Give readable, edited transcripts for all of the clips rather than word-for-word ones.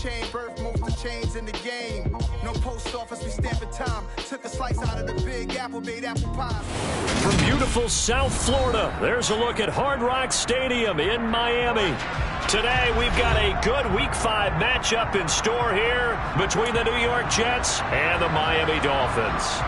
chain birth most of chains in the game. No post office, we stamping time. Took a slice out of the big apple, made apple pie. From beautiful South Florida, there's a look at Hard Rock Stadium in Miami. Today, we've got a good Week 5 matchup in store here between the New York Jets and the Miami Dolphins.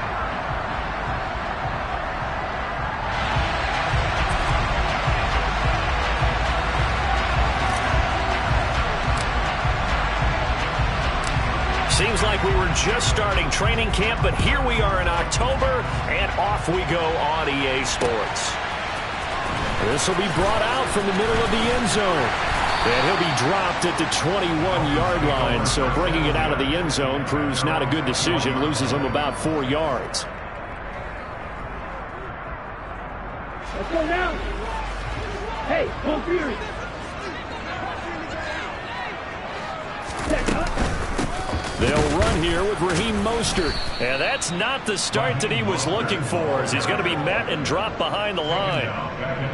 Seems like we were just starting training camp, but here we are in October, and off we go on EA Sports. This will be brought out from the middle of the end zone. And he'll be dropped at the 21-yard line, so bringing it out of the end zone proves not a good decision, loses him about 4 yards. Let's go now. Hey, go Fury. They'll run here with Raheem Mostert. And that's not the start that he was looking for, as he's going to be met and dropped behind the line.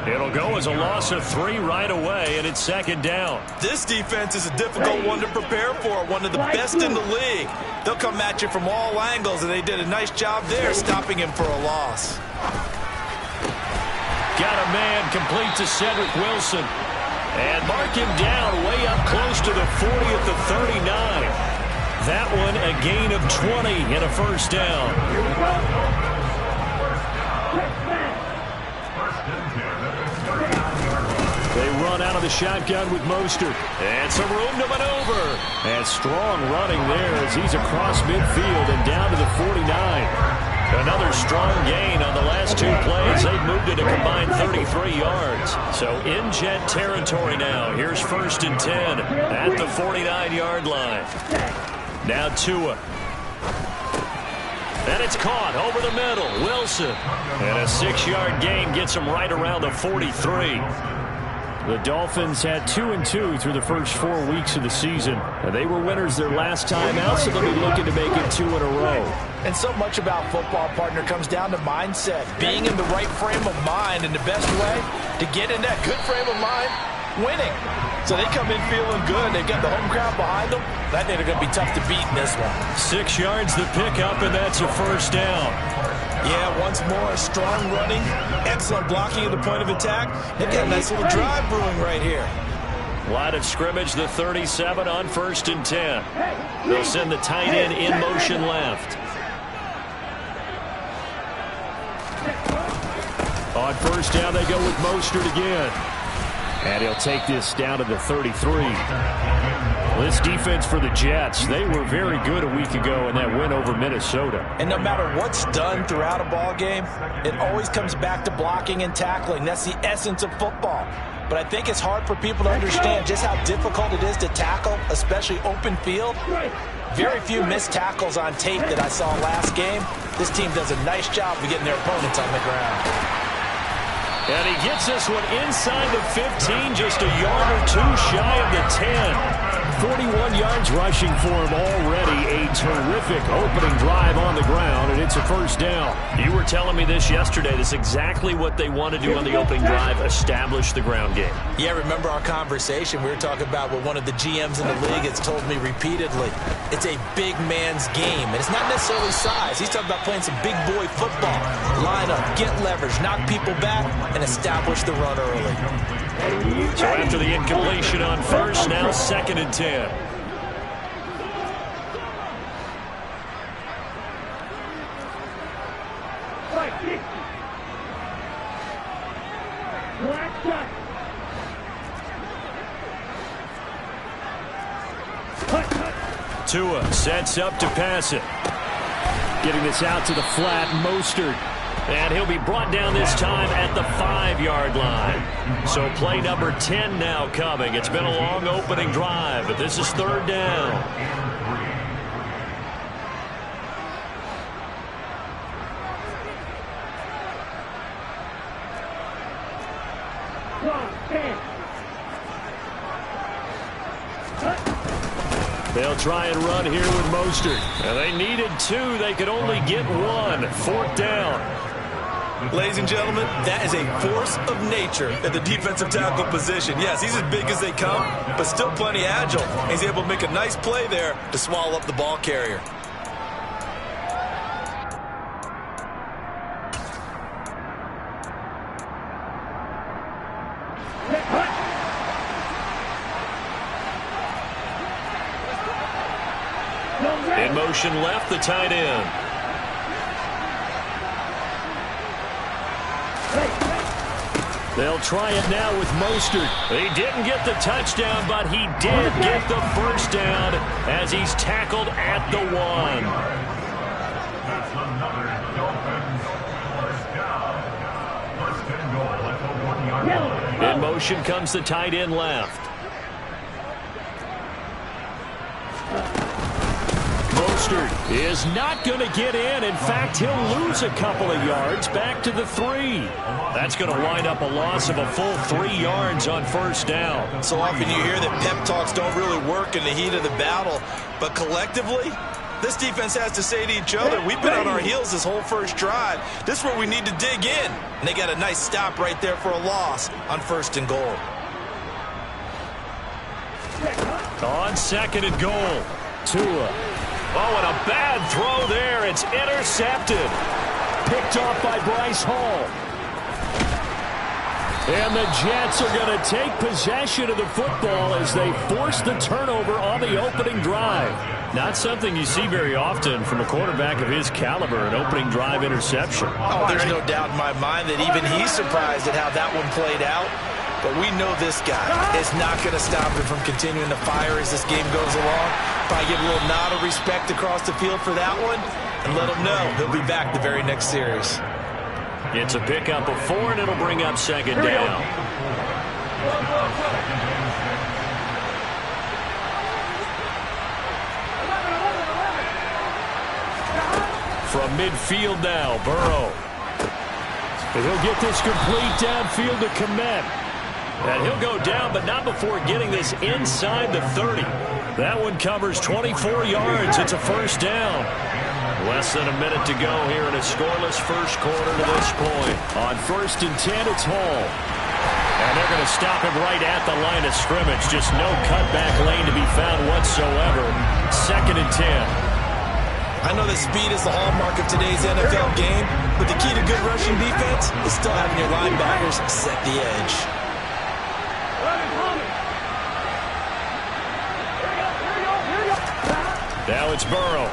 It'll go as a loss of 3 right away, and it's second down. This defense is a difficult one to prepare for, one of the best in the league. They'll come at you from all angles, and they did a nice job there stopping him for a loss. Got a man complete to Cedric Wilson. And mark him down way up close to the 40 at the 39. That one a gain of 20 and a first down. They run out of the shotgun with Mostert. And some room to maneuver. And strong running there as he's across midfield and down to the 49. Another strong gain on the last 2 plays. They've moved it a combined 33 yards. So in Jet territory now. Here's 1st and 10 at the 49-yard line. Now Tua. And it's caught over the middle. Wilson. And a 6-yard gain gets him right around the 43. The Dolphins had 2-2 through the first 4 weeks of the season. They were winners their last time out, so they'll be looking to make it 2 in a row. And so much about football, partner, comes down to mindset. Being in the right frame of mind, and the best way to get in that good frame of mind, winning. So they come in feeling good. They've got the home crowd behind them. I think they're going to be tough to beat in this one. 6 yards the pickup, and that's a first down. Yeah, once more, strong running, excellent blocking at the point of attack. They've got a nice little drive brewing right here. Line of scrimmage, the 37 on 1st and 10. They'll send the tight end in motion left. On first down, they go with Mostert again. And he'll take this down to the 33. This defense for the Jets, they were very good a week ago in that win over Minnesota. And no matter what's done throughout a ball game, it always comes back to blocking and tackling. That's the essence of football. But I think it's hard for people to understand just how difficult it is to tackle, especially open field. Very few missed tackles on tape that I saw last game. This team does a nice job of getting their opponents on the ground. And he gets this one inside the 15, just a yard or 2 shy of the 10. 41 yards rushing for him already. A terrific opening drive on the ground, and it's a first down. You were telling me this yesterday. This is exactly what they want to do on the opening drive, establish the ground game. Yeah, remember our conversation? We were talking about what one of the GMs in the league has told me repeatedly. It's a big man's game, and it's not necessarily size. He's talking about playing some big boy football. Line up, get leverage, knock people back, and establish the run early. So after the incompletion on first, now 2nd and 10. Tua sets up to pass it. Getting this out to the flat, Mostert. And he'll be brought down this time at the 5-yard line. So play number 10 now coming. It's been a long opening drive, but this is 3rd down. They'll try and run here with Mostert. And they needed 2. They could only get 1. 4th down. Ladies and gentlemen, that is a force of nature at the defensive tackle position. Yes, he's as big as they come, but still plenty agile. He's able to make a nice play there to swallow up the ball carrier. In motion left, the tight end. They'll try it now with Mostert. He didn't get the touchdown, but he did get the first down as he's tackled at the 1. In motion comes the tight end left. Mostert is not going to get in. In fact, he'll lose a couple of yards back to the 3. That's going to wind up a loss of a full 3 yards on first down. So often you hear that pep talks don't really work in the heat of the battle, but collectively, this defense has to say to each other, we've been on our heels this whole first drive. This is where we need to dig in. And they got a nice stop right there for a loss on 1st and goal. On 2nd and goal, Tua. Oh, and a bad throw there. It's intercepted. Picked off by Bryce Hall. And the Jets are going to take possession of the football as they force the turnover on the opening drive. Not something you see very often from a quarterback of his caliber, an opening drive interception. Oh, there's no doubt in my mind that even he's surprised at how that one played out. But we know this guy is not going to stop him from continuing to fire as this game goes along. Probably give a little nod of respect across the field for that one and let him know he'll be back the very next series. It's a pickup of 4, and it'll bring up 2nd down. From midfield now, Burrow. And he'll get this complete downfield to Kmet. And he'll go down, but not before getting this inside the 30. That one covers 24 yards. It's a first down. Less than a minute to go here in a scoreless first quarter to this point. On 1st and 10, it's Hall. And they're going to stop him right at the line of scrimmage. Just no cutback lane to be found whatsoever. 2nd and 10. I know that speed is the hallmark of today's NFL game, but the key to good rushing defense is still having your linebackers set the edge. Now it's Burrow.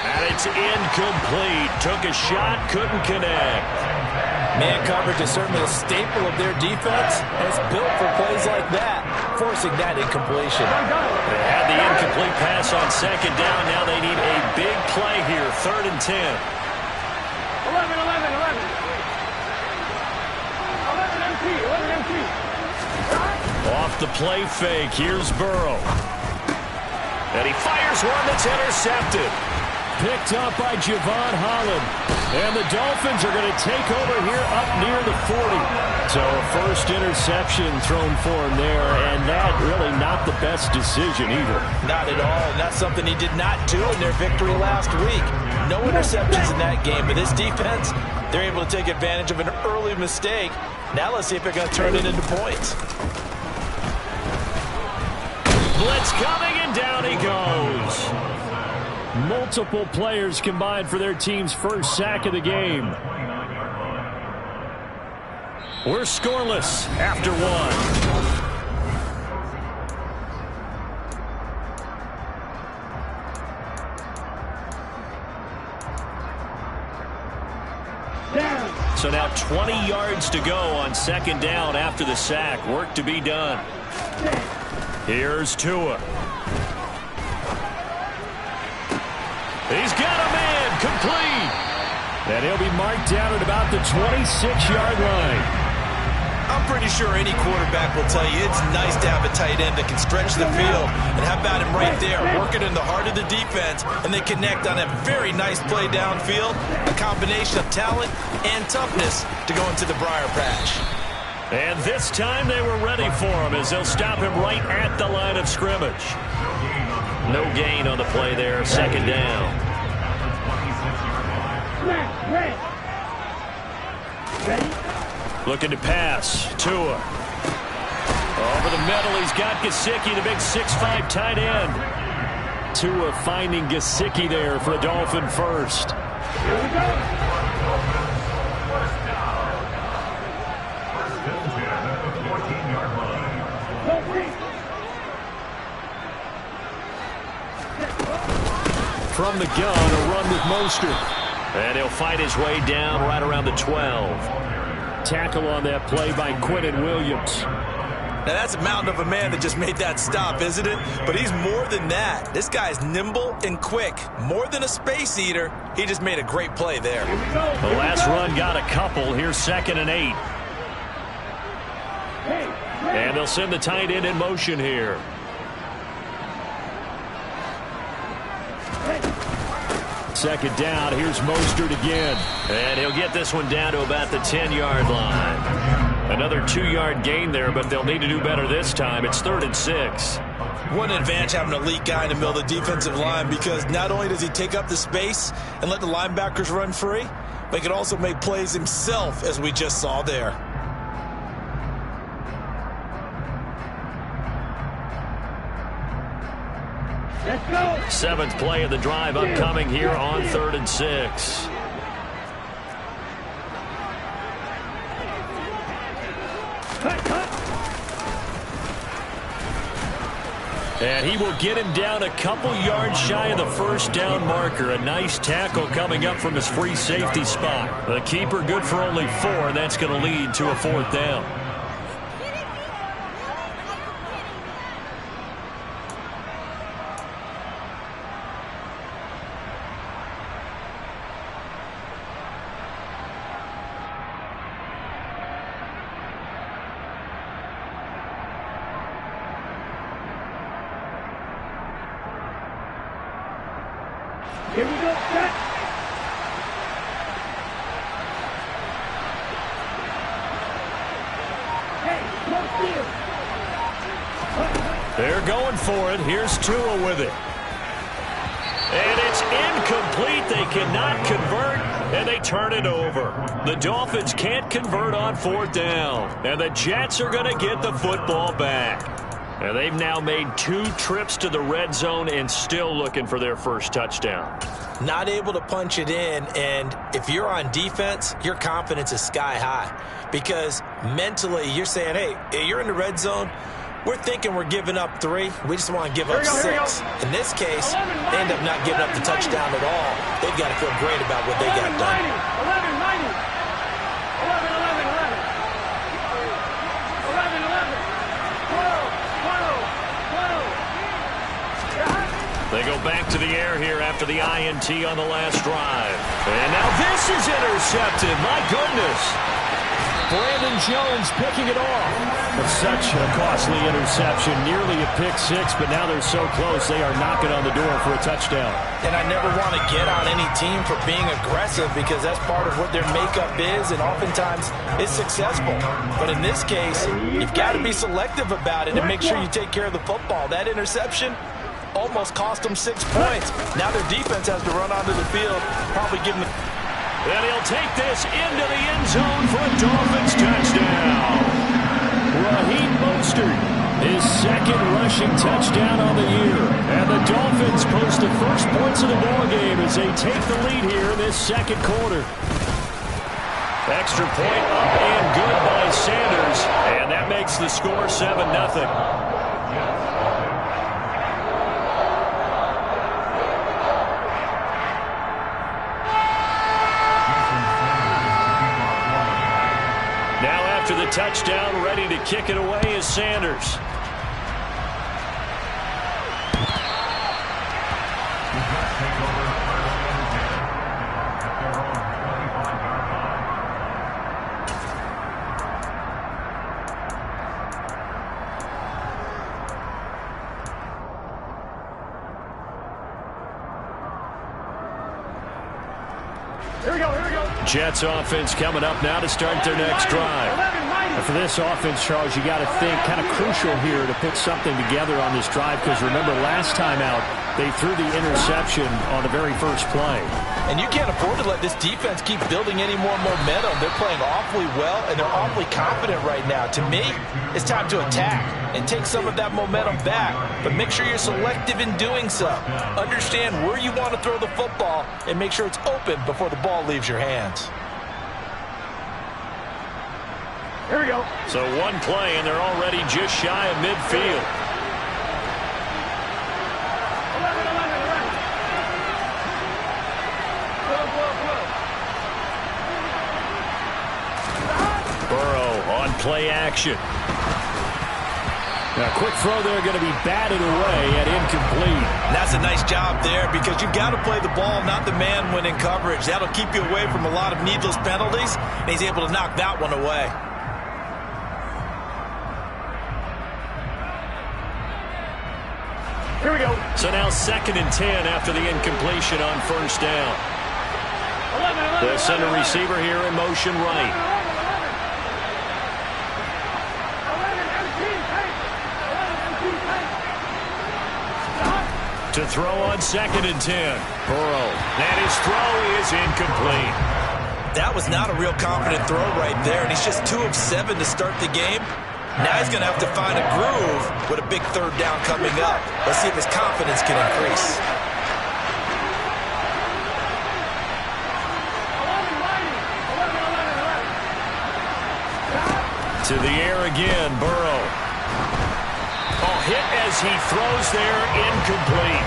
And it's incomplete. Took a shot, couldn't connect. Man coverage is certainly a staple of their defense, and it's built for plays like that, forcing that incompletion. They had the incomplete pass on 2nd down. Now they need a big play here, 3rd and 10. 11 MT. Off the play fake, here's Burrow. And he fires one that's intercepted. Picked up by Javon Holland. And the Dolphins are going to take over here up near the 40. So a first interception thrown for him there, and that really not the best decision either. Not at all, and that's something he did not do in their victory last week. No interceptions in that game, but this defense, they're able to take advantage of an early mistake. Now let's see if they're going to turn it into points. Blitz coming, and down he goes. Multiple players combined for their team's first sack of the game. We're scoreless after 1. So now 20 yards to go on 2nd down after the sack. Work to be done. Here's Tua. He's got a man complete. And he'll be marked down at about the 26-yard line. I'm pretty sure any quarterback will tell you it's nice to have a tight end that can stretch the field. And how about him right there, working in the heart of the defense, and they connect on a very nice play downfield, a combination of talent and toughness to go into the briar patch. And this time they were ready for him as they'll stop him right at the line of scrimmage. No gain on the play there, 2nd down. Looking to pass. Tua. Over the middle, he's got Gesicki, the big 6'5" tight end. Tua finding Gesicki there for a Dolphin first. Here we go. From the gun, a run with Mostert. And he'll fight his way down right around the 12. Tackle on that play by Quinnen Williams. Now that's a mountain of a man that just made that stop, isn't it? But he's more than that. This guy's nimble and quick. More than a space eater. He just made a great play there. The last run got a couple. Here's 2nd and 8. And they'll send the tight end in motion here. Second down, here's Mostert again. And he'll get this one down to about the 10-yard line. Another 2-yard gain there, but they'll need to do better this time. It's 3rd and 6. What an advantage having an elite guy in the middle of the defensive line, because not only does he take up the space and let the linebackers run free, but he can also make plays himself, as we just saw there. Let's go. 7th play of the drive upcoming here on 3rd and 6. And he will get him down a couple yards shy of the first down marker. A nice tackle coming up from his free safety spot. The keeper good for only 4, and that's going to lead to a 4th down. Here we go, set. Hey, no steal. They're going for it. Here's Tua with it. And it's incomplete. They cannot convert, and they turn it over. The Dolphins can't convert on 4th down, and the Jets are going to get the football back. And they've now made 2 trips to the red zone and still looking for their first touchdown. Not able to punch it in, and if you're on defense, your confidence is sky high. Because mentally, you're saying, hey, you're in the red zone. We're thinking we're giving up 3. We just want to give up 6. In this case, they end up not giving up the touchdown at all. They've got to feel great about what they got done. 11, 12, 12. They go back to the air here after the INT on the last drive. And now this is intercepted. My goodness. Brandon Jones picking it off. But such a costly interception. Nearly a pick 6, but now they're so close they are knocking on the door for a touchdown. And I never want to get on any team for being aggressive, because that's part of what their makeup is, and oftentimes it's successful. But in this case, you've got to be selective about it and make sure you take care of the football. That interception almost cost them 6 points. Now their defense has to run onto the field, probably give them the... And he'll take this into the end zone for a Dolphins touchdown. Raheem Mostert, his 2nd rushing touchdown on the year. And the Dolphins post the first points of the ballgame as they take the lead here in this 2nd quarter. Extra point up and good by Sanders. And that makes the score 7-0. The touchdown, ready to kick it away is Sanders. Here we go, here we go. Jets offense coming up now to start their next drive. For this offense, Charles, you got to think kind of crucial here to put something together on this drive, because remember last time out they threw the interception on the very first play. And you can't afford to let this defense keep building any more momentum. They're playing awfully well, and they're awfully confident right now. To me, it's time to attack and take some of that momentum back, but make sure you're selective in doing so. Understand where you want to throw the football and make sure it's open before the ball leaves your hands. Here we go. So one play, and they're already just shy of midfield. 11. Burrow on play action. Now, quick throw there, going to be batted away and incomplete. That's a nice job there, because you've got to play the ball, not the man when in coverage. That'll keep you away from a lot of needless penalties, and he's able to knock that one away. Here we go. So now 2nd and 10 after the incompletion on first down. 11. The center receiver here in motion right. 11. To throw on 2nd and 10. Burrow. And his throw is incomplete. That was not a real confident throw right there, and he's just 2 of 7 to start the game. Now he's going to have to find a groove with a big 3rd down coming up. Let's see if his confidence can increase. To the air again, Burrow. Oh, hit as he throws there, incomplete.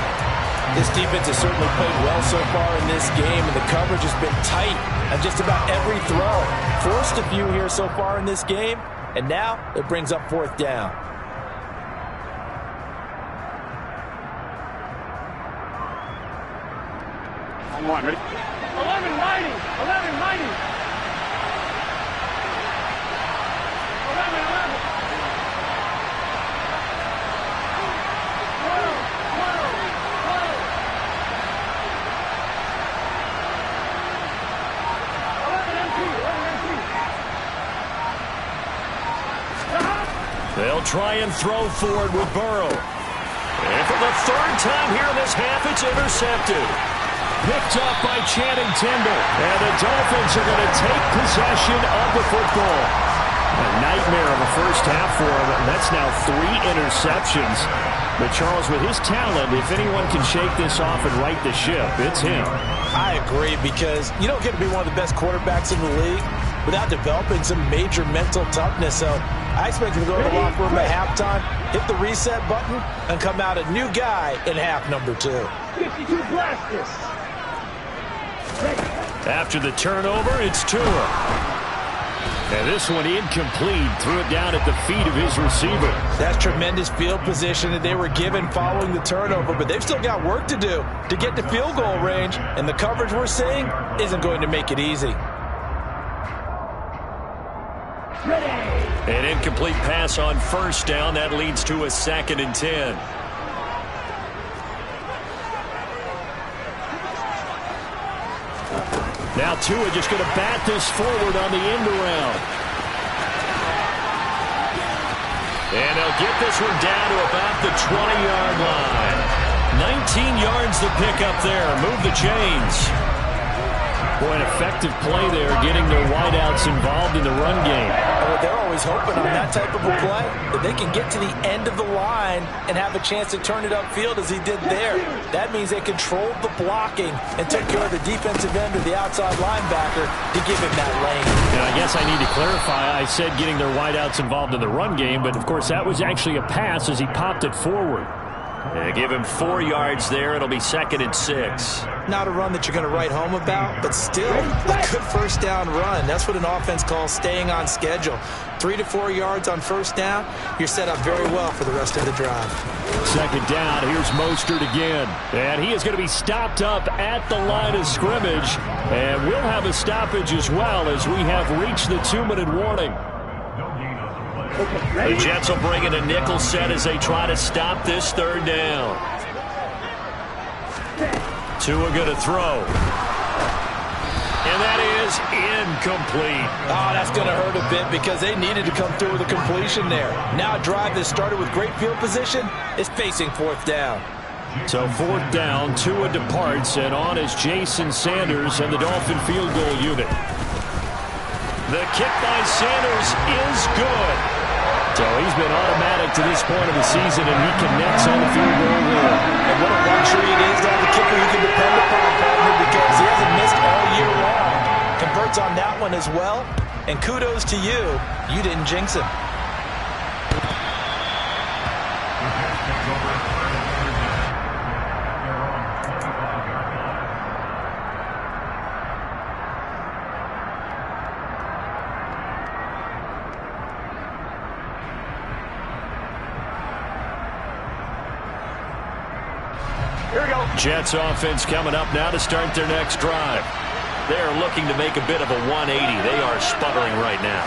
This defense has certainly played well so far in this game, and the coverage has been tight on just about every throw. Forced a few here so far in this game, and now it brings up 4th down. On 1, ready? 11 mighty. 11 mighty. 11. They'll try and throw forward with Burrow. And for the 3rd time here in this half, it's intercepted. Picked up by Channing Tindall. And the Dolphins are going to take possession of the football. A nightmare of a first half for him, and that's now 3 interceptions. But Charles, with his talent, if anyone can shake this off and right the ship, it's him. I agree, because you don't get to be one of the best quarterbacks in the league without developing some major mental toughness. So I expect him to go to the locker room at halftime, hit the reset button, and come out a new guy in half number 2. 52 blasters. After the turnover, it's Tua. And this one incomplete. Threw it down at the feet of his receiver. That's tremendous field position that they were given following the turnover, but they've still got work to do to get to field goal range, and the coverage we're seeing isn't going to make it easy. An incomplete pass on first down. That leads to a 2nd and 10. Now Tua just going to bat this forward on the end around. And they'll get this one down to about the 20-yard line. 19 yards to pick up there. Move the chains. Boy, an effective play there, getting their wideouts involved in the run game. Oh, they're always hoping on that type of a play that they can get to the end of the line and have a chance to turn it upfield as he did there. That means they controlled the blocking and took care of the defensive end or the outside linebacker to give him that lane. Now, I guess I need to clarify. I said getting their wideouts involved in the run game, but of course that was actually a pass as he popped it forward. Give him 4 yards there. It'll be 2nd and 6. Not a run that you're going to write home about, but still a good first down run. That's what an offense calls staying on schedule. 3 to 4 yards on first down, you're set up very well for the rest of the drive. 2nd down, here's Mostert again. And he is going to be stopped up at the line of scrimmage. And we'll have a stoppage as well as we have reached the 2-minute warning. The Jets will bring in a nickel set as they try to stop this 3rd down. Tua going to throw. And that is incomplete. Oh, that's going to hurt a bit because they needed to come through with a completion there. Now a drive that started with great field position is facing fourth down. So fourth down, Tua departs, and on is Jason Sanders and the Dolphin field goal unit. The kick by Sanders is good. So he's been automatic to this point of the season, and he connects on the field goal there. And what a luxury it is to have the kicker you can depend upon, partner, because he hasn't missed all year long. Converts on that one as well, and kudos to you. You didn't jinx him. Jets offense coming up now to start their next drive. They are looking to make a bit of a 180. They are sputtering right now.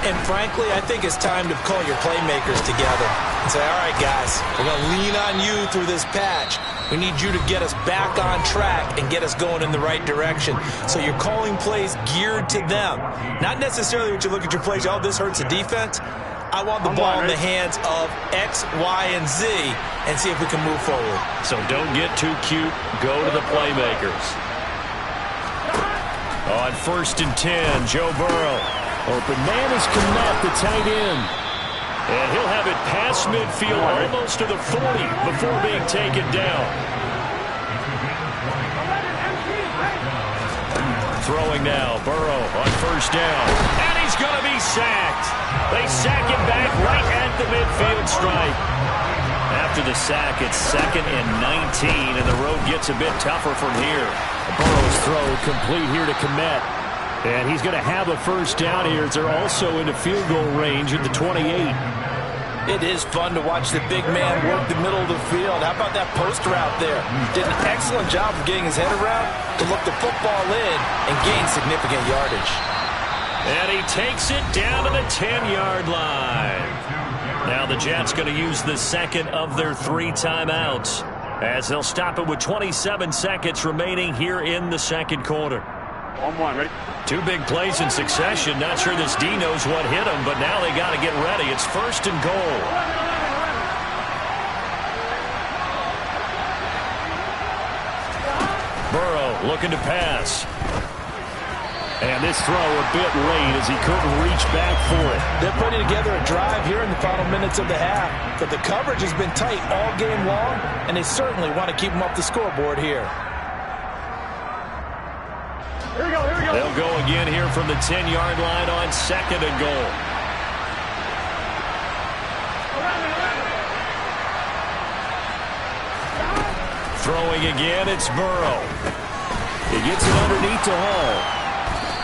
And frankly, I think it's time to call your playmakers together and say, all right, guys, we're going to lean on you through this patch. We need you to get us back on track and get us going in the right direction. So you're calling plays geared to them. Not necessarily what you look at your plays, oh, this hurts the defense. I want the ball in the hands of X, Y, and Z and see if we can move forward. So don't get too cute. Go to the playmakers. On 1st and 10, Joe Burrow. Open man is Kmet, the tight end. And he'll have it past midfield almost to the 40 before being taken down. Throwing now, Burrow on 1st down. And he's going to be sacked. They sack him back right at the midfield stripe. After the sack, it's 2nd and 19, and the road gets a bit tougher from here. Burrow's throw complete here to Kmet. And he's going to have a 1st down here as they're also into field goal range at the 28. It is fun to watch the big man work the middle of the field. How about that post route there? Did an excellent job of getting his head around to look the football in and gain significant yardage. And he takes it down to the 10-yard line. Now the Jets going to use the 2nd of their 3 timeouts as they'll stop it with 27 seconds remaining here in the 2nd quarter. 1-1, ready? 2 big plays in succession. Not sure this D knows what hit him, but now they got to get ready. It's 1st and goal. Burrow looking to pass. And this throw a bit late as he couldn't reach back for it. They're putting together a drive here in the final minutes of the half, but the coverage has been tight all game long, and they certainly want to keep them up the scoreboard here. Here we go, here we go. They'll go again here from the 10-yard line on 2nd and goal. Throwing again, it's Burrow. He gets it underneath to Hall.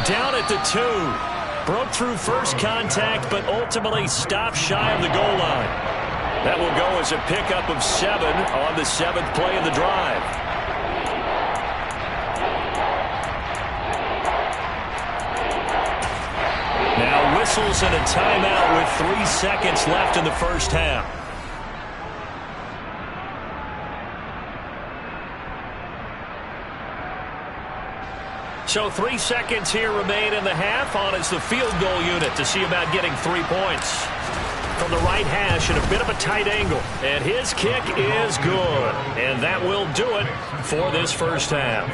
Down at the 2. Broke through first contact, but ultimately stopped shy of the goal line. That will go as a pickup of 7 on the 7th play of the drive. Now whistles and a timeout with 3 seconds left in the first half. So 3 seconds here remain in the half. On is the field goal unit to see about getting 3 points. From the right hash at a bit of a tight angle. And his kick is good. And that will do it for this first half.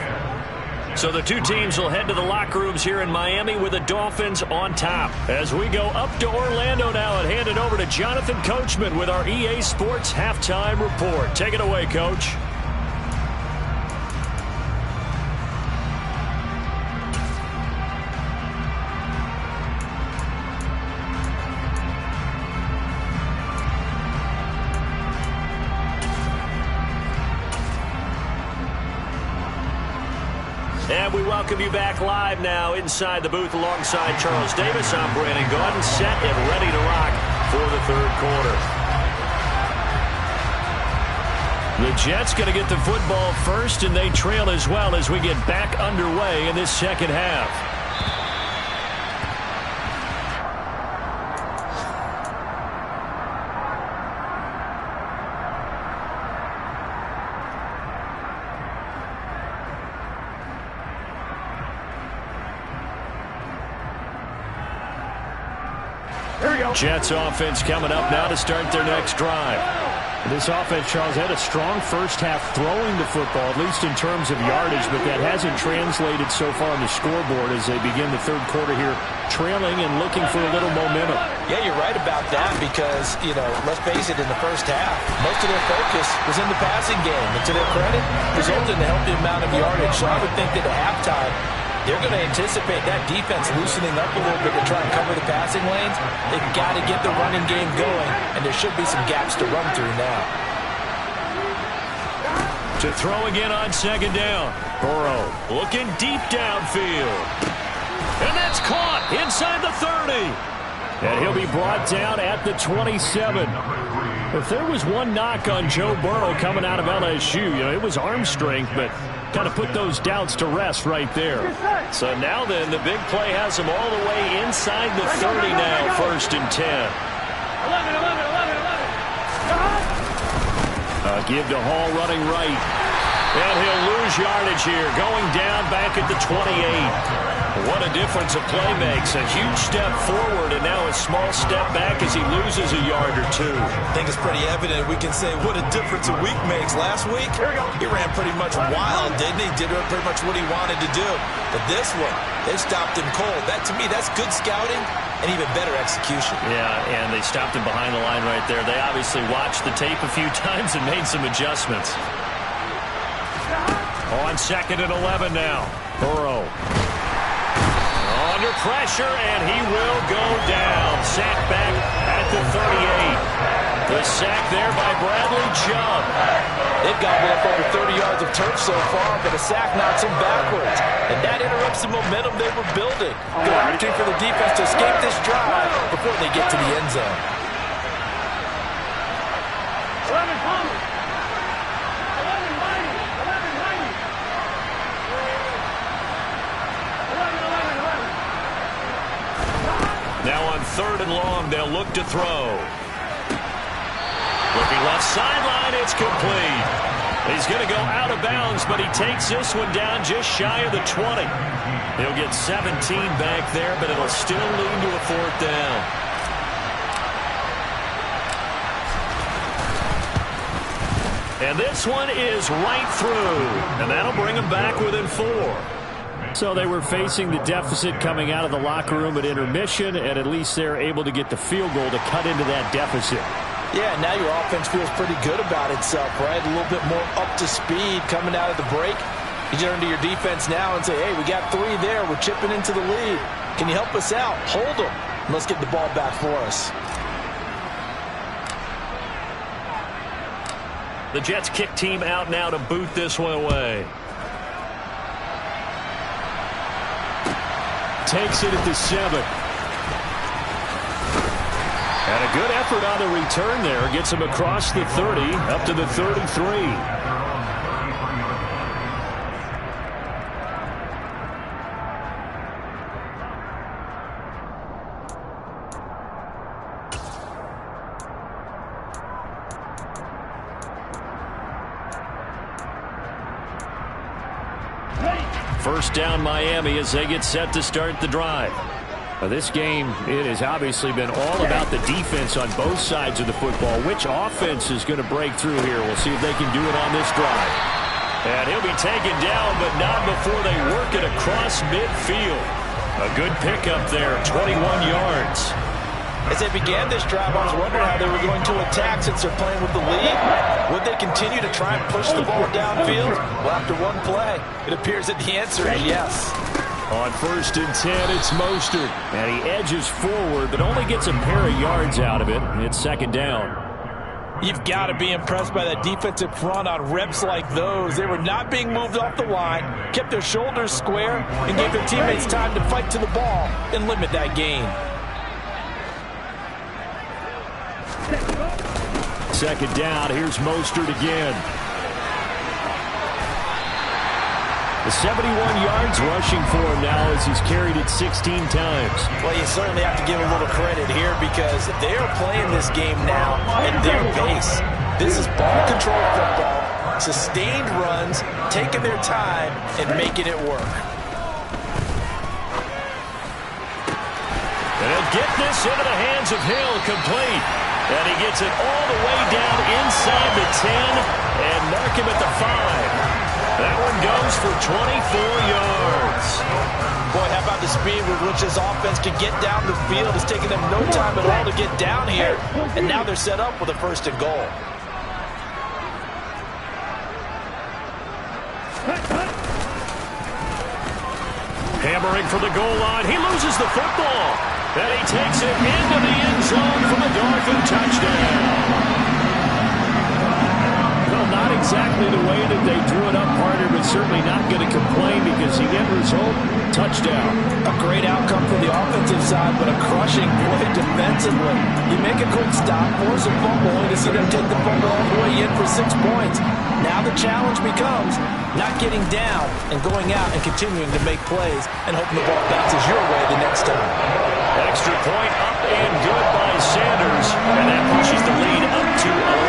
So the 2 teams will head to the locker rooms here in Miami with the Dolphins on top. As we go up to Orlando now and hand it over to Jonathan Coachman with our EA Sports Halftime Report. Take it away, Coach. And we welcome you back live now inside the booth alongside Charles Davis. I'm Brandon Gaudin, set and ready to rock for the 3rd quarter. The Jets going to get the football first, and they trail as well as we get back underway in this 2nd half. Jets offense coming up now to start their next drive. This offense, Charles, had a strong first half throwing the football, at least in terms of yardage, but that hasn't translated so far on the scoreboard as they begin the third quarter here, trailing and looking for a little momentum. Yeah, you're right about that because, let's face it, in the first half, most of their focus was in the passing game. And to their credit, resulted in a healthy amount of yardage. So I would think that at halftime, they're going to anticipate that defense loosening up a little bit to try and cover the passing lanes. They've got to get the running game going, and there should be some gaps to run through now. To throw again on second down. Burrow looking deep downfield. And that's caught inside the 30. And he'll be brought down at the 27. If there was one knock on Joe Burrow coming out of LSU, it was arm strength, but kind of put those doubts to rest right there. So now then, the big play has him all the way inside the 30 now, 1st and 10. 11. Give to Hall running right. And he'll lose yardage here, going down back at the 28. What a difference a play makes. A huge step forward and now a small step back as he loses a yard or two. I think it's pretty evident we can say what a difference a week makes. Last week, he ran pretty much wild, didn't he? Did pretty much what he wanted to do. But this one, they stopped him cold. That, to me, that's good scouting and even better execution. Yeah, and they stopped him behind the line right there. They obviously watched the tape a few times and made some adjustments. On 2nd and 11 now. Burrow. Under pressure, and he will go down. Sacked back at the 38. The sack there by Bradley Chubb. They've gotten up over 30 yards of turf so far, but a sack knocks them backwards. And that interrupts the momentum they were building. Good opportunity for the defense to escape this drive before they get to the end zone. 11 Palmer. 11. Now on 3rd and long, they'll look to throw. Looking left sideline, it's complete. He's going to go out of bounds, but he takes this one down just shy of the 20. He'll get 17 back there, but it'll still lead to a 4th down. And this one is right through, and that'll bring them back within 4. So they were facing the deficit coming out of the locker room at intermission, and at least they're able to get the field goal to cut into that deficit. Yeah, now your offense feels pretty good about itself, right? A little bit more up to speed coming out of the break. You turn to your defense now and say, hey, we got 3 there. We're chipping into the lead. Can you help us out? Hold them. Let's get the ball back for us. The Jets kick team out now to boot this one away. Takes it at the 7. And a good effort on the return there. Gets him across the 30, up to the 33. First down Miami as they get set to start the drive. Now this game, it has obviously been all about the defense on both sides of the football. Which offense is going to break through here? We'll see if they can do it on this drive. And he'll be taken down, but not before they work it across midfield. A good pickup there, 21 yards. As they began this drive, I was wondering how they were going to attack since they're playing with the lead. Would they continue to try and push the ball downfield? Well, after one play, it appears that the answer is yes. On 1st and 10, it's Mostert. And he edges forward, but only gets a pair of yards out of it. It's 2nd down. You've got to be impressed by that defensive front on reps like those. They were not being moved off the line, kept their shoulders square, and gave their teammates time to fight to the ball and limit that gain. 2nd down, here's Mostert again. The 71 yards rushing for him now as he's carried it 16 times. Well, you certainly have to give a little credit here because they are playing this game now at their pace. This is ball control football, sustained runs, taking their time, and making it work. And he'll get this into the hands of Hill, complete. And he gets it all the way down inside the 10 and mark him at the 5. That one goes for 24 yards. Boy, how about the speed with which this offense can get down the field? It's taking them no time at all to get down here. And now they're set up with a 1st and goal. Hammering for the goal line. He loses the football. And he takes it into the end zone for the Dolphin touchdown. Well, not exactly the way that they drew it up, partner, but certainly not going to complain because the end result, touchdown. A great outcome for the offensive side, but a crushing play defensively. You make a quick stop, force a fumble, only to see them take the fumble all the way in for 6 points. Now the challenge becomes not getting down and going out and continuing to make plays and hoping the ball bounces your way the next time. Extra point up and good by Sanders, and that pushes the lead up to 11.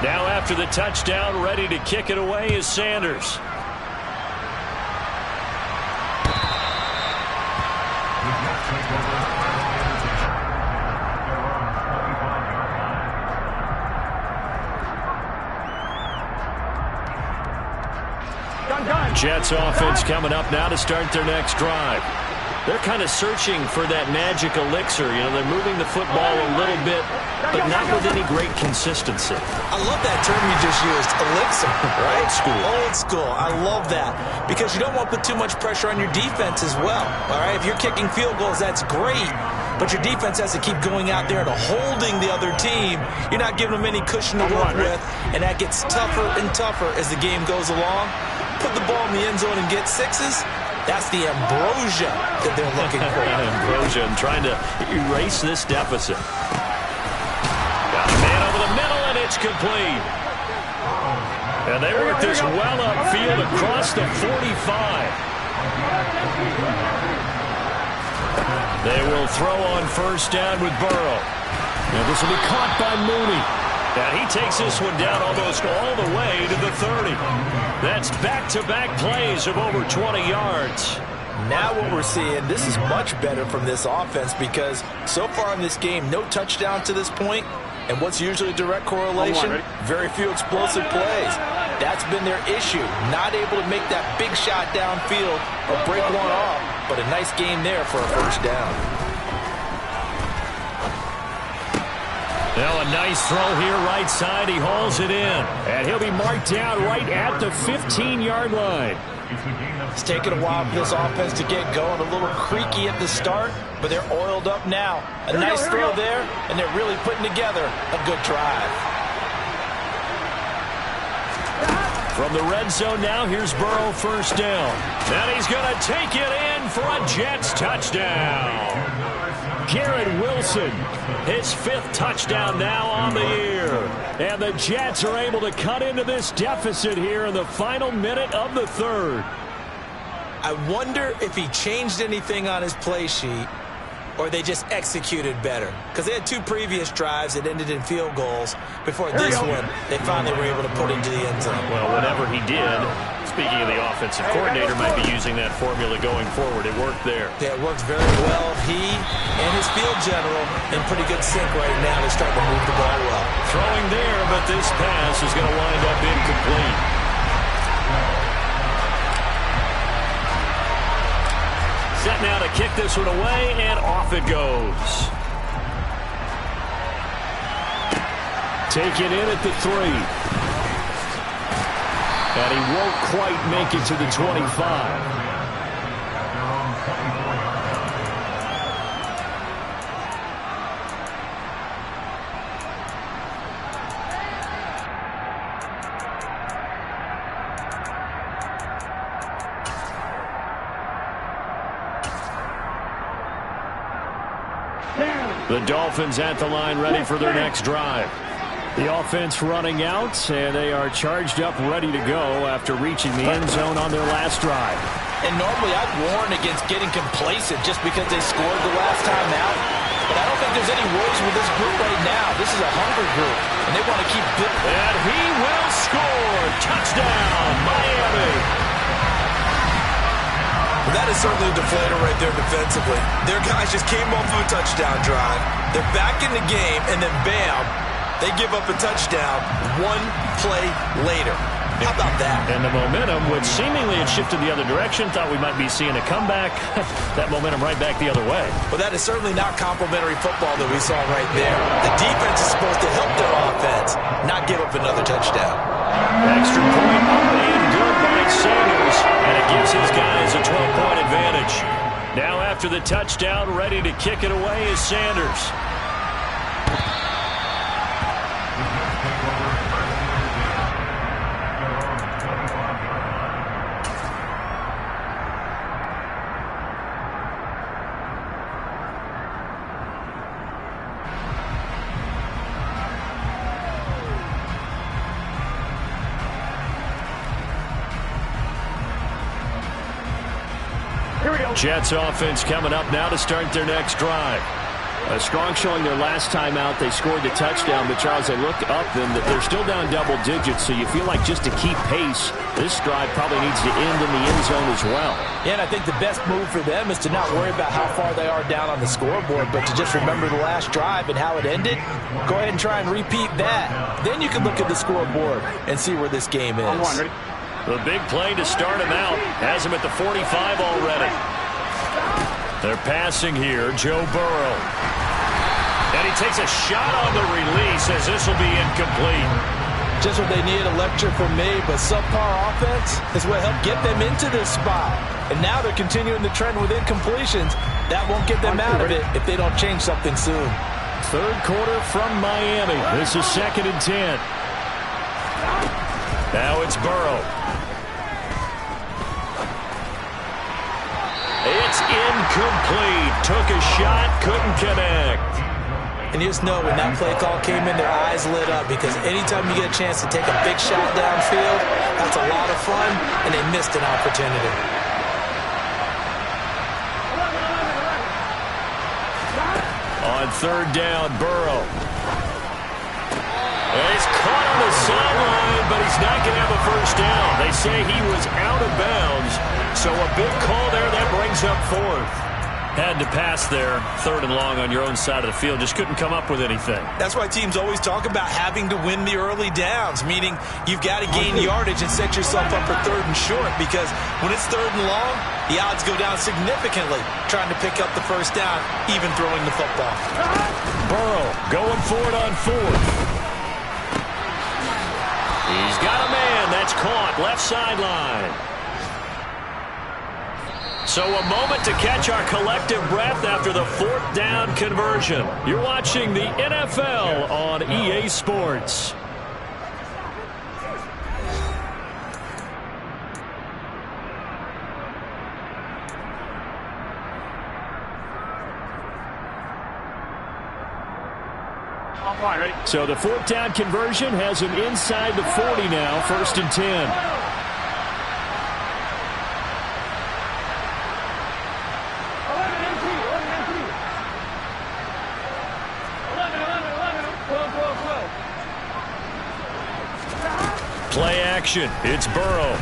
Now after the touchdown, ready to kick it away is Sanders. Jets offense coming up now to start their next drive. They're kind of searching for that magic elixir. You know, they're moving the football a little bit, but not with any great consistency. I love that term you just used, elixir, right? Old school. Old school. I love that because you don't want to put too much pressure on your defense as well, all right? If you're kicking field goals, that's great, but your defense has to keep going out there and holding the other team. You're not giving them any cushion to work with, and that gets tougher and tougher as the game goes along. Put the ball in the end zone and get 6s. That's the ambrosia that they're looking for. Ambrosia and trying to erase this deficit. Got a man over the middle, and it's complete. And they work this well upfield across the 45. They will throw on 1st down with Burrow. Now this will be caught by Mooney. And he takes this one down almost all the way to the 30. That's back-to-back plays of over 20 yards. Now what we're seeing, this is much better from this offense because so far in this game, no touchdown to this point. And what's usually a direct correlation? Very few explosive plays. That's been their issue. Not able to make that big shot downfield or break one off, but a nice game there for a 1st down. Now a nice throw here right side. He hauls it in. And he'll be marked down right at the 15-yard line. It's taken a while for this offense to get going. A little creaky at the start, but they're oiled up now. A nice throw there, and they're really putting together a good drive. From the red zone now, here's Burrow 1st down. And he's going to take it in for a Jets touchdown. Garrett Wilson, his 5th touchdown now on the year. And the Jets are able to cut into this deficit here in the final minute of the 3rd. I wonder if he changed anything on his play sheet or they just executed better. Because they had 2 previous drives that ended in field goals. Before this one, they finally were able to put into the end zone. Well, whatever he did, speaking of the offensive coordinator, might be using that formula going forward. It worked there. Yeah, it worked very well. He and his field general in pretty good sync right now. They're starting to move the ball well. Throwing there, but this pass is going to wind up incomplete. Set now to kick this one away, and off it goes. Take it in at the 3. And he won't quite make it to the 25. The Dolphins at the line ready for their next drive. The offense running out, and they are charged up ready to go after reaching the end zone on their last drive. And normally I'd warn against getting complacent just because they scored the last time out. But I don't think there's any worries with this group right now. This is a hungry group, and they want to keep building. And he will score. Touchdown, Miami. Well, that is certainly a deflator right there defensively. Their guys just came off of a touchdown drive. They're back in the game, and then bam, they give up a touchdown one play later. How about that? And the momentum, which seemingly had shifted the other direction, thought we might be seeing a comeback. That momentum right back the other way. Well, that is certainly not complimentary football that we saw right there. The defense is supposed to help their offense, not give up another touchdown. Extra point made good by Sanders, and it gives his guys a 12-point advantage. Now after the touchdown, ready to kick it away is Sanders. Jets offense coming up now to start their next drive. A strong showing their last time out. They scored the touchdown, but Charles, I looked up and they're still down double digits, so you feel like just to keep pace, this drive probably needs to end in the end zone as well. Yeah, and I think the best move for them is to not worry about how far they are down on the scoreboard, but to just remember the last drive and how it ended. Go ahead and try and repeat that. Then you can look at the scoreboard and see where this game is. The big play to start him out has him at the 45 already. They're passing here, Joe Burrow. And he takes a shot on the release as this will be incomplete. Just what they needed, a lecture from me, but subpar offense is what helped get them into this spot. And now they're continuing the trend with incompletions. That won't get them out of it if they don't change something soon. Third quarter from Miami. This is 2nd and 10. Now it's Burrow. It's incomplete. Took a shot, couldn't connect. And you just know when that play call came in, their eyes lit up, because anytime you get a chance to take a big shot downfield, that's a lot of fun, and they missed an opportunity. On 3rd down, Burrow. And he's caught on the sideline, but he's not going to have a first down. They say he was out of bounds, so a big call there that brings up 4th. Had to pass there, 3rd and long on your own side of the field. Just couldn't come up with anything. That's why teams always talk about having to win the early downs, meaning you've got to gain yardage and set yourself up for 3rd and short, because when it's 3rd and long, the odds go down significantly trying to pick up the first down, even throwing the football. Burrow going for it on 4th. He's got a man. That's caught. Left sideline. So a moment to catch our collective breath after the 4th down conversion. You're watching the NFL on EA Sports. So the 4th down conversion has him inside the 40 now, 1st and 10. Play action. It's Burrow.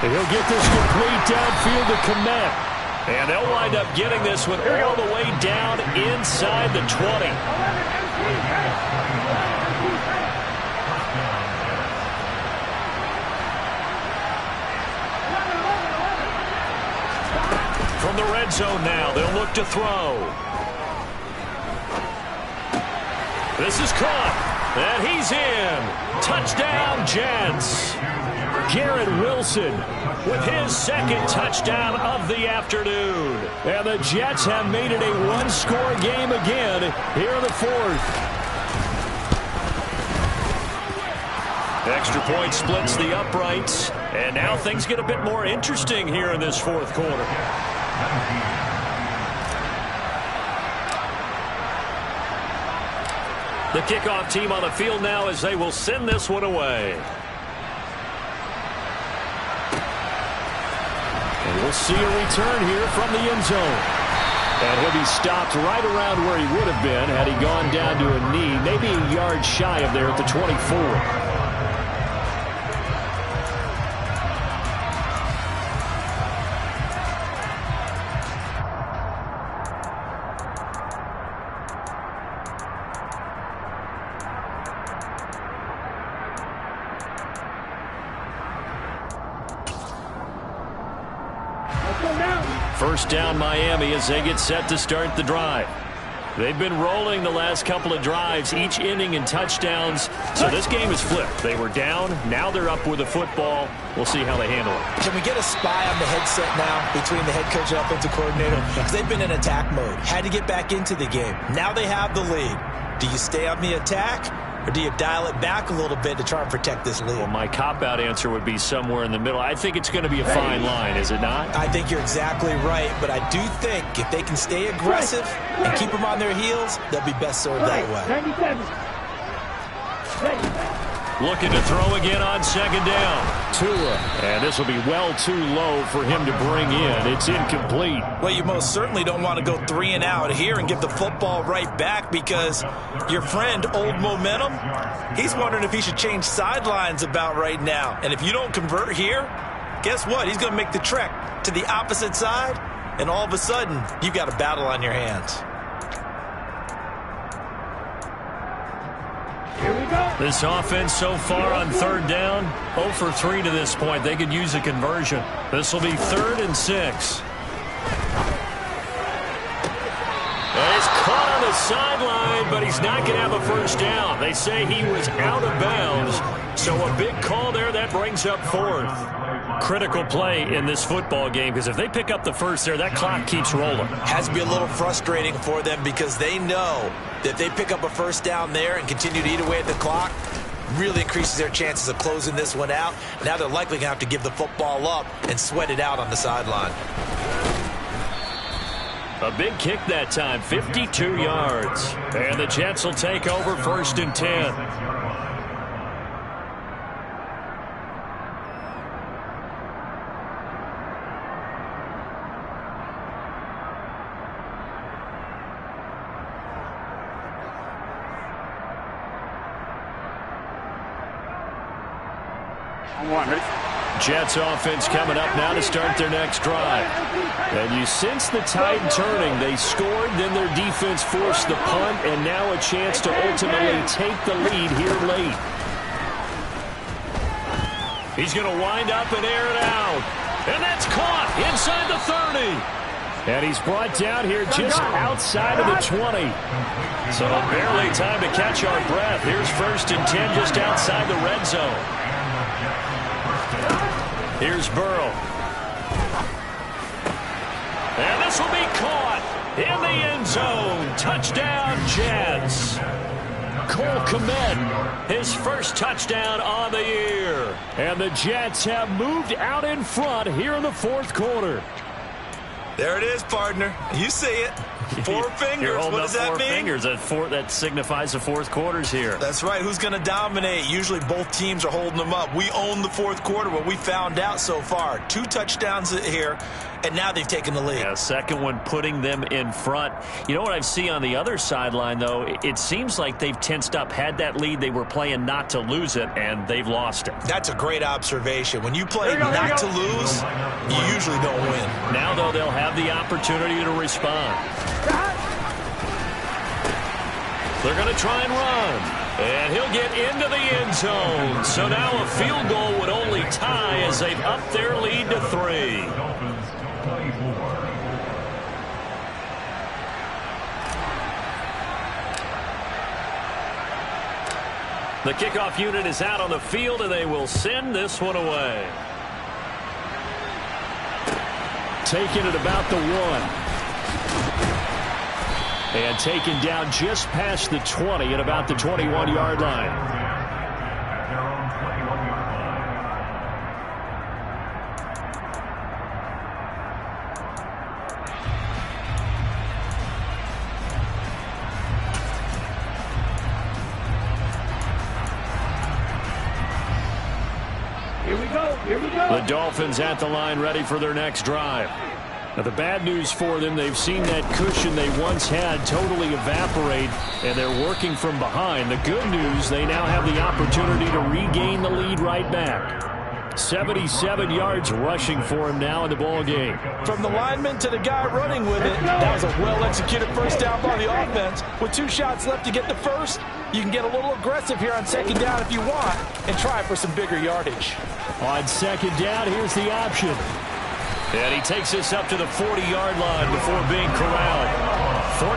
And he'll get this complete downfield to connect. And they'll wind up getting this one all the way down inside the 20. From the red zone now, they'll look to throw. This is caught. And he's in. Touchdown, Jets. Garrett Wilson with his 2nd touchdown of the afternoon. And the Jets have made it a one-score game again here in the 4th. Extra point splits the uprights. And now things get a bit more interesting here in this 4th quarter. The kickoff team on the field now as they will send this one away. We'll see a return here from the end zone. And he'll be stopped right around where he would have been had he gone down to a knee, maybe a yard shy of there at the 24. First down Miami as they get set to start the drive. They've been rolling the last couple of drives, each inning in touchdowns. So this game is flipped. They were down. Now they're up with the football. We'll see how they handle it. Can we get a spy on the headset now between the head coach and offensive coordinator? Because they've been in attack mode. Had to get back into the game. Now they have the lead. Do you stay on the attack? Or do you dial it back a little bit to try and protect this lead? Well, my cop-out answer would be somewhere in the middle. I think it's going to be a fine line, is it not? I think you're exactly right, but I do think if they can stay aggressive and keep them on their heels, they'll be best served that way. Looking to throw again on second down. Tua. And this will be well too low for him to bring in. It's incomplete. Well, you most certainly don't want to go 3 and out here and give the football right back because your friend, Old Momentum, he's wondering if he should change sidelines about right now. And if you don't convert here, guess what? He's going to make the trek to the opposite side, and all of a sudden, you've got a battle on your hands. This offense so far on third down, 0 for 3 to this point. They could use a conversion. This will be 3rd and 6. And he's caught on the sideline, but he's not going to have a first down. They say he was out of bounds. So a big call there. That brings up 4th. Critical play in this football game because if they pick up the first there, that clock keeps rolling. Has to be a little frustrating for them because they know that if they pick up a first down there and continue to eat away at the clock, really increases their chances of closing this one out. Now they're likely going to have to give the football up and sweat it out on the sideline. A big kick that time, 52 yards. And the Jets will take over 1st and 10. Jets offense coming up now to start their next drive. And you sense the tide turning. They scored, then their defense forced the punt, and now a chance to ultimately take the lead here late. He's going to wind up and air it out. And that's caught inside the 30. And he's brought down here just outside of the 20. So barely time to catch our breath. Here's 1st and 10 just outside the red zone. Here's Burrow. And this will be caught in the end zone. Touchdown, Jets. Cole Kmet, his first touchdown on the year. And the Jets have moved out in front here in the 4th quarter. There it is, partner. You see it. 4 fingers. What does that mean? 4 fingers. That signifies the 4th quarter's here. That's right. Who's going to dominate? Usually both teams are holding them up. We own the 4th quarter, what we found out so far. 2 touchdowns here, and now they've taken the lead. Yeah, second one putting them in front. You know what I see on the other sideline, though? It seems like they've tensed up. Had that lead, they were playing not to lose it, and they've lost it. That's a great observation. When you play not to lose, you usually don't win. Now, though, they'll have the opportunity to respond. They're going to try and run. And he'll get into the end zone. So now a field goal would only tie as they've upped their lead to 3. The kickoff unit is out on the field, and they will send this one away. Taking it about the 1. And taken down just past the 20 at about the 21-yard line. The Dolphins at the line ready for their next drive. Now, the bad news for them, they've seen that cushion they once had totally evaporate, and they're working from behind. The good news, they now have the opportunity to regain the lead right back. 77 yards rushing for him now in the ball game. From the lineman to the guy running with it, that was a well-executed first down by the offense. With 2 shots left to get the first, you can get a little aggressive here on second down if you want and try for some bigger yardage. On second down, here's the option. And he takes us up to the 40-yard line before being corralled.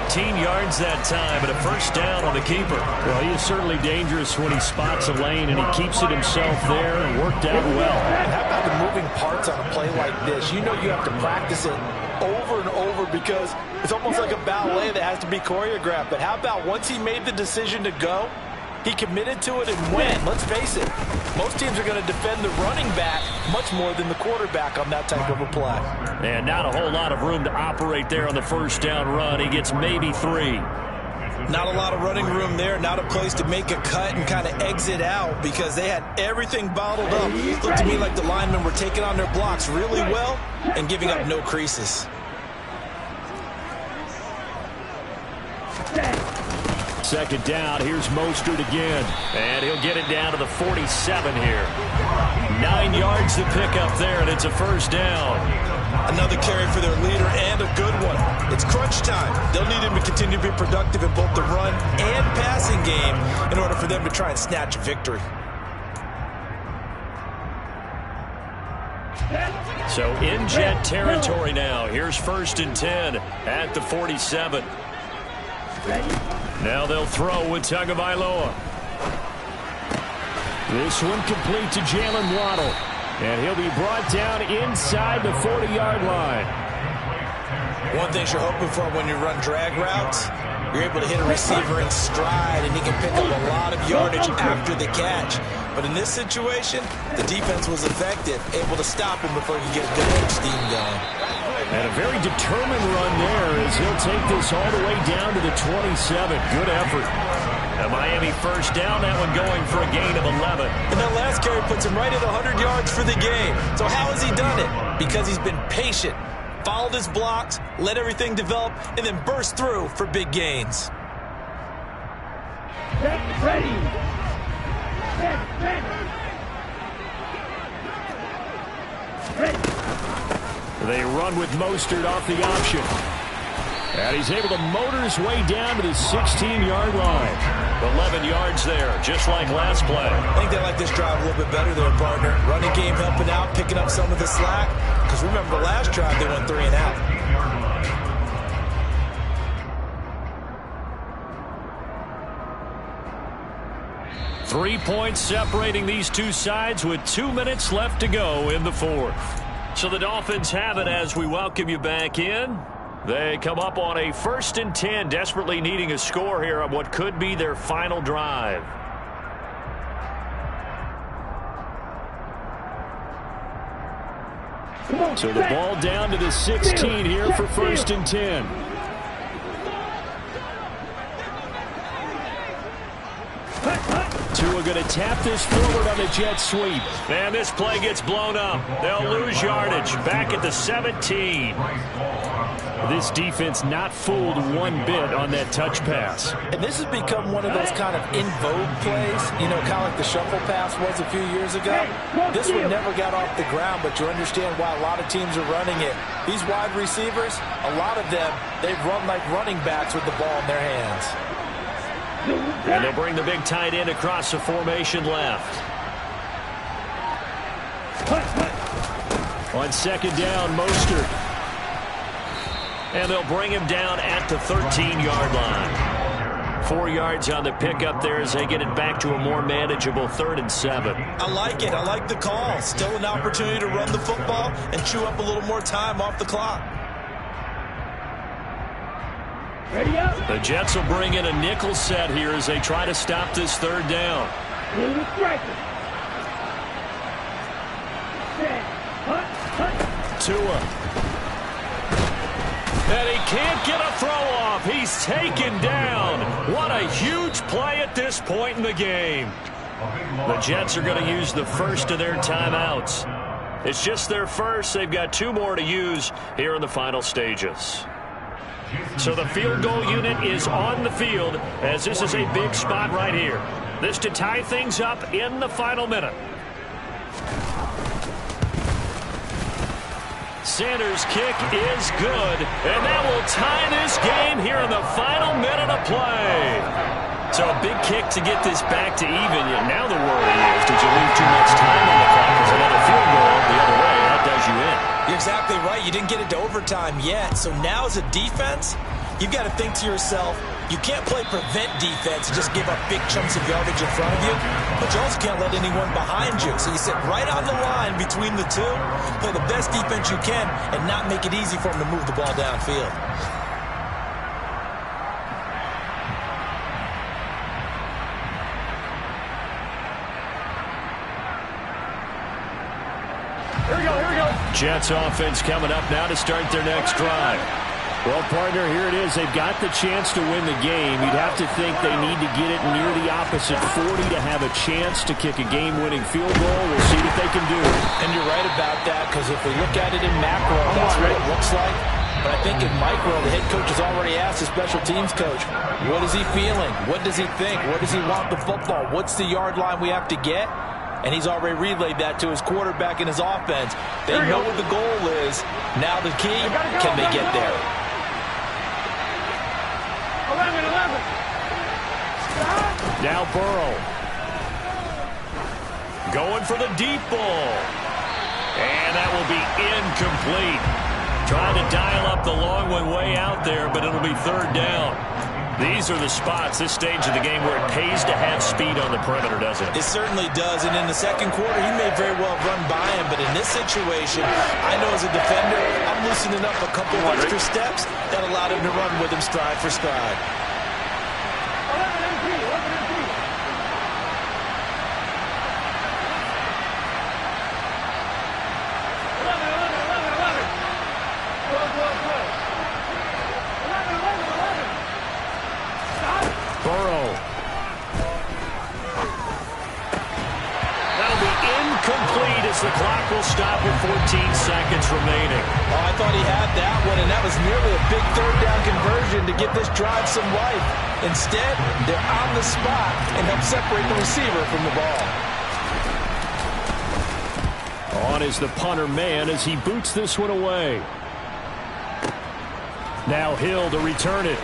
14 yards that time, and a first down on the keeper. Well, he is certainly dangerous when he spots a lane, and he keeps it himself there and worked out well. And how about the moving parts on a play like this? You know you have to practice it over and over because it's almost like a ballet that has to be choreographed. But how about once he made the decision to go, he committed to it and went. Let's face it, most teams are going to defend the running back much more than the quarterback on that type of a play. And not a whole lot of room to operate there on the first down run. He gets maybe 3. Not a lot of running room there, not a place to make a cut and kind of exit out because they had everything bottled up. It looked to me like the linemen were taking on their blocks really well and giving up no creases. Second down, here's Mostert again. And he'll get it down to the 47 here. 9 yards to pick up there, and it's a first down. Another carry for their leader and a good one. It's crunch time. They'll need him to continue to be productive in both the run and passing game in order for them to try and snatch a victory. So in jet territory now. Here's 1st and 10 at the 47. Now they'll throw with Tagovailoa. This one complete to Jalen Waddle. And he'll be brought down inside the 40-yard line. One thing you're hoping for when you run drag routes, you're able to hit a receiver in stride, and he can pick up a lot of yardage after the catch. But in this situation, the defense was effective, able to stop him before he could get a good edge steam going. And a very determined run there as he'll take this all the way down to the 27. Good effort. A Miami first down, that one going for a gain of 11. And that last carry puts him right at 100 yards for the game. So how has he done it? Because he's been patient, followed his blocks, let everything develop, and then burst through for big gains. Get ready. Get ready. They run with Mostert off the option. And he's able to motor his way down to the 16-yard line. 11 yards there, just like last play. I think they like this drive a little bit better there, partner. Running game helping out, picking up some of the slack. Because remember the last drive, they went 3 and out. Three points separating these two sides with 2 minutes left to go in the fourth. So the Dolphins have it as we welcome you back in. They come up on a 1st and 10, desperately needing a score here on what could be their final drive. So the ball down to the 16 here for 1st and 10. Tua going to tap this forward on the jet sweep. And this play gets blown up. They'll lose yardage. Back at the 17. This defense not fooled one bit on that touch pass. And this has become one of those kind of in vogue plays, you know, kind of like the shuffle pass was a few years ago. This one never got off the ground, but you understand why a lot of teams are running it. These wide receivers, a lot of them, they've run like running backs with the ball in their hands. And they'll bring the big tight end across the formation left. On 2nd down, Mostert. And they'll bring him down at the 13-yard line. 4 yards on the pickup there as they get it back to a more manageable 3rd and 7. I like it. I like the call. Still an opportunity to run the football and chew up a little more time off the clock. Ready up. The Jets will bring in a nickel set here as they try to stop this 3rd down. Tua. And he can't get a throw off. He's taken down. What a huge play at this point in the game. The Jets are going to use the first of their timeouts. It's just their first. They've got 2 more to use here in the final stages. So the field goal unit is on the field as this is a big spot right here. This to tie things up in the final minute. Sanders' kick is good, and that will tie this game here in the final minute of play. So a big kick to get this back to even. Now the worry is, did you leave too much time on the clock? Because another field goal the other way, that does you in. You're exactly right. You didn't get it to overtime yet. So now as a defense, you've got to think to yourself, you can't play prevent defense and just give up big chunks of yardage in front of you, but you also can't let anyone behind you. So you sit right on the line between the two, play the best defense you can, and not make it easy for them to move the ball downfield. Jets offense coming up now to start their next drive. Well, partner, here it is. They've got the chance to win the game. You'd have to think they need to get it near the opposite 40 to have a chance to kick a game-winning field goal. We'll see what they can do. And you're right about that, because if we look at it in macro, that's what it looks like. But I think in micro, the head coach has already asked the special teams coach, what is he feeling? What does he think? What does he want the football? What's the yard line we have to get? And he's already relayed that to his quarterback and his offense. They know what the goal is. Now the key, can they get there? 11. Now Burrow. Going for the deep ball. And that will be incomplete. Trying to dial up the long one way out there, but it'll be 3rd down. These are the spots, this stage of the game, where it pays to have speed on the perimeter, doesn't it? It certainly does, and in the second quarter, he may very well run by him, but in this situation, I know as a defender, I'm loosening up a couple of extra steps that allowed him to run with him stride for stride. Burrow. That'll be incomplete as the clock will stop with 14 seconds remaining. Oh, I thought he had that one, and that was nearly a big 3rd down conversion to give this drive some life. Instead, they're on the spot and help separate the receiver from the ball. On is the punter man as he boots this one away. Now Hill to return it.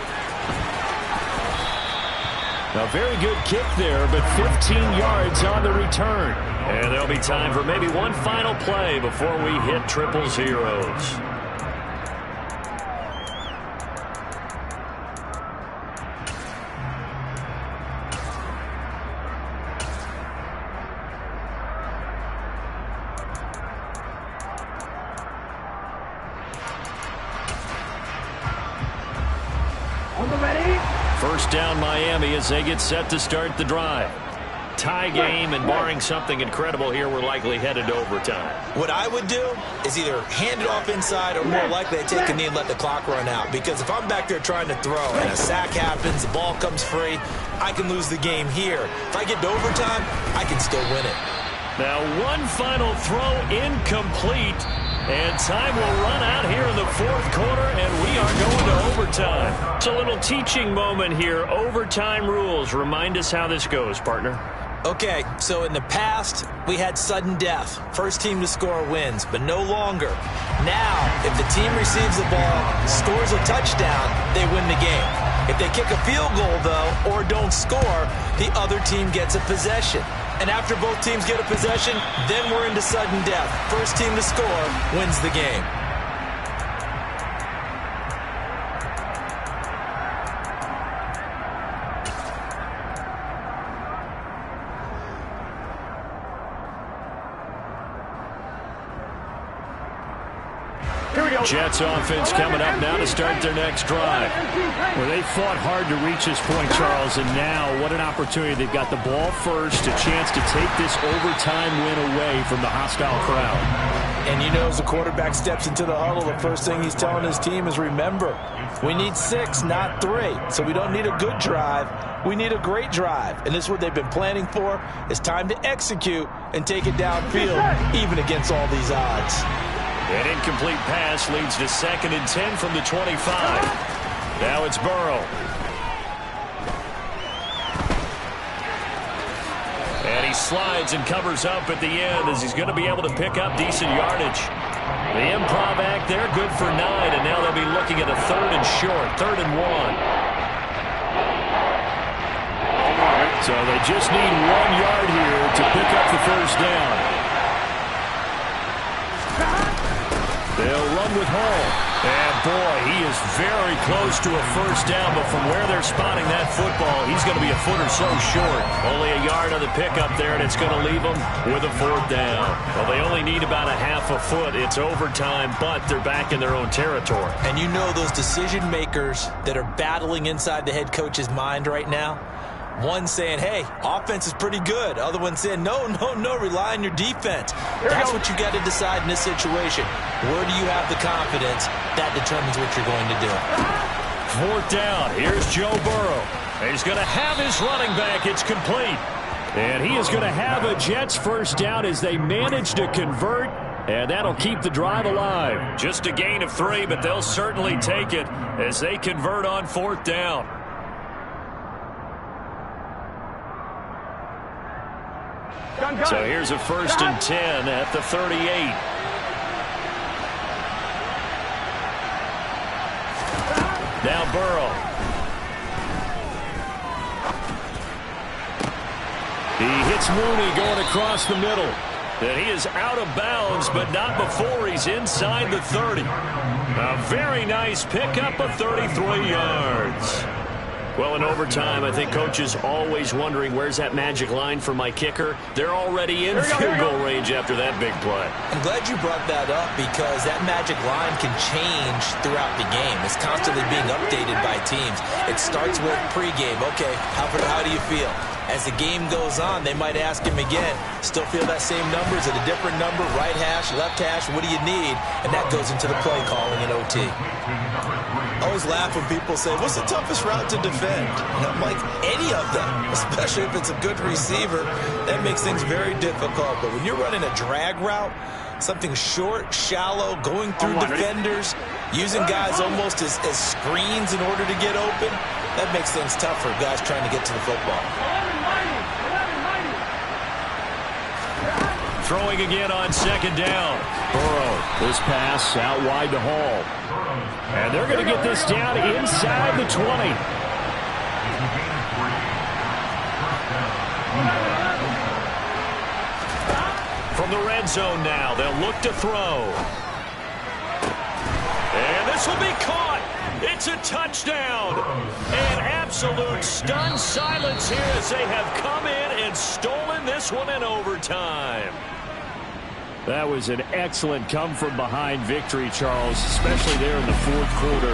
A very good kick there, but 15 yards on the return. And there'll be time for maybe one final play before we hit triple zeros. First down Miami as they get set to start the drive. Tie game, and barring something incredible here, we're likely headed to overtime. What I would do is either hand it off inside or more likely to take a knee and let the clock run out. Because if I'm back there trying to throw and a sack happens, the ball comes free, I can lose the game here. If I get to overtime, I can still win it. Now one final throw incomplete. And time will run out here in the 4th quarter, and we are going to overtime. It's a little teaching moment here. Overtime rules. Remind us how this goes, partner. Okay, so in the past, we had sudden death. First team to score wins, but no longer. Now, if the team receives the ball, scores a touchdown, they win the game. If they kick a field goal, though, or don't score, the other team gets a possession. And after both teams get a possession, then we're into sudden death. First team to score wins the game. Jets offense coming up now to start their next drive. Well, they fought hard to reach this point, Charles, and now what an opportunity. They've got the ball first, a chance to take this overtime win away from the hostile crowd. And you know, as the quarterback steps into the huddle, the first thing he's telling his team is, remember, we need 6, not 3. So we don't need a good drive. We need a great drive. And this is what they've been planning for. It's time to execute and take it downfield, even against all these odds. An incomplete pass leads to 2nd and 10 from the 25. Now it's Burrow. And he slides and covers up at the end as he's going to be able to pick up decent yardage. The improv act there, good for 9, and now they'll be looking at a 3rd and short, 3rd and 1. So they just need 1 yard here to pick up the first down. They'll run with Hall. And, boy, he is very close to a first down, but from where they're spotting that football, he's going to be a foot or so short. Only a yard on the pickup there, and it's going to leave them with a 4th down. Well, they only need about a half a foot. It's overtime, but they're back in their own territory. And you know those decision makers that are battling inside the head coach's mind right now? One saying, hey, offense is pretty good. Other one saying, no, rely on your defense. That's what you got to decide in this situation. Where do you have the confidence? That determines what you're going to do. 4th down. Here's Joe Burrow. He's going to have his running back. It's complete. And he is going to have a Jets first down as they manage to convert. And that'll keep the drive alive. Just a gain of 3, but they'll certainly take it as they convert on 4th down. So here's a 1st and 10 at the 38. Now Burrow. He hits Mooney going across the middle. And he is out of bounds, but not before he's inside the 30. A very nice pickup of 33 yards. Well, in overtime, I think Coach is always wondering, where's that magic line for my kicker? They're already in field goal range after that big play. I'm glad you brought that up because that magic line can change throughout the game. It's constantly being updated by teams. It starts with pregame. Okay, how do you feel? As the game goes on, they might ask him again, still feel that same number? Is it a different number? Right hash, left hash, what do you need? And that goes into the play calling in OT. I always laugh when people say, what's the toughest route to defend? And I'm like, any of them, especially if it's a good receiver. That makes things very difficult. But when you're running a drag route, something short, shallow, going through defenders, using guys almost as screens in order to get open, that makes things tough for guys trying to get to the football. Throwing again on 2nd down. Burrow, this pass out wide to Hall. And they're going to get this down inside the 20. From the red zone now, they'll look to throw. And this will be caught. It's a touchdown. An absolute stunned silence here as they have come in and stolen this one in overtime. That was an excellent come-from-behind victory, Charles, especially there in the 4th quarter.